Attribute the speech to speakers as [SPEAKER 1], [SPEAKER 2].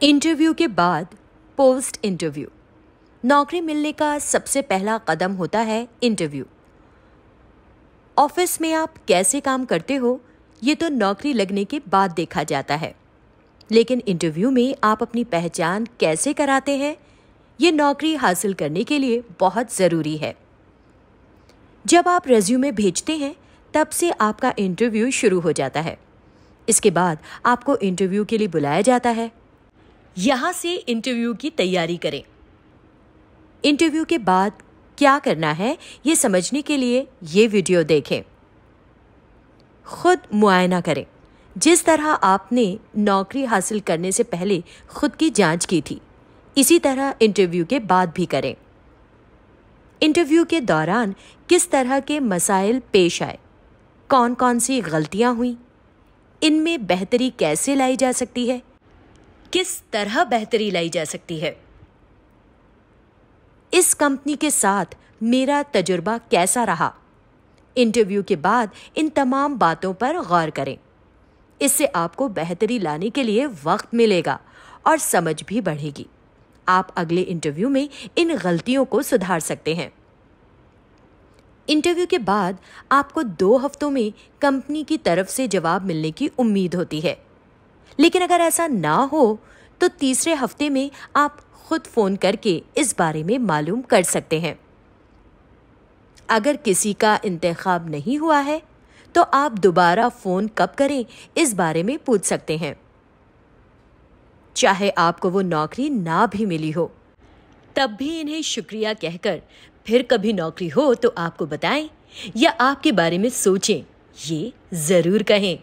[SPEAKER 1] Interview के बाद post interview नौकरी मिलने का सबसे पहला कदम होता है इंटरव्यू। ऑफिस में आप कैसे काम करते हो ये तो नौकरी लगने के बाद देखा जाता है, लेकिन इंटरव्यू में आप अपनी पहचान कैसे कराते हैं ये नौकरी हासिल करने के लिए बहुत ज़रूरी है। जब आप रेज्यूमे भेजते हैं तब से आपका इंटरव्यू शुरू हो जाता है। इसके बाद आपको इंटरव्यू के लिए बुलाया जाता है। यहाँ से इंटरव्यू की तैयारी करें। इंटरव्यू के बाद क्या करना है ये समझने के लिए ये वीडियो देखें। खुद मुआयना करें। जिस तरह आपने नौकरी हासिल करने से पहले खुद की जांच की थी, इसी तरह इंटरव्यू के बाद भी करें। इंटरव्यू के दौरान किस तरह के मसाइल पेश आए, कौन कौन सी गलतियां हुई, इनमें बेहतरी कैसे लाई जा सकती है, किस तरह बेहतरी लाई जा सकती है, इस कंपनी के साथ मेरा तजुर्बा कैसा रहा। इंटरव्यू के बाद इन तमाम बातों पर गौर करें। इससे आपको बेहतरी लाने के लिए वक्त मिलेगा और समझ भी बढ़ेगी। आप अगले इंटरव्यू में इन गलतियों को सुधार सकते हैं। इंटरव्यू के बाद आपको 2 हफ्तों में कंपनी की तरफ से जवाब मिलने की उम्मीद होती है, लेकिन अगर ऐसा ना हो तो तीसरे हफ्ते में आप खुद फोन करके इस बारे में मालूम कर सकते हैं। अगर किसी का इंतखाब नहीं हुआ है तो आप दोबारा फोन कब करें इस बारे में पूछ सकते हैं। चाहे आपको वो नौकरी ना भी मिली हो, तब भी इन्हें शुक्रिया कहकर फिर कभी नौकरी हो तो आपको बताएं या आपके बारे में सोचें, ये जरूर कहें।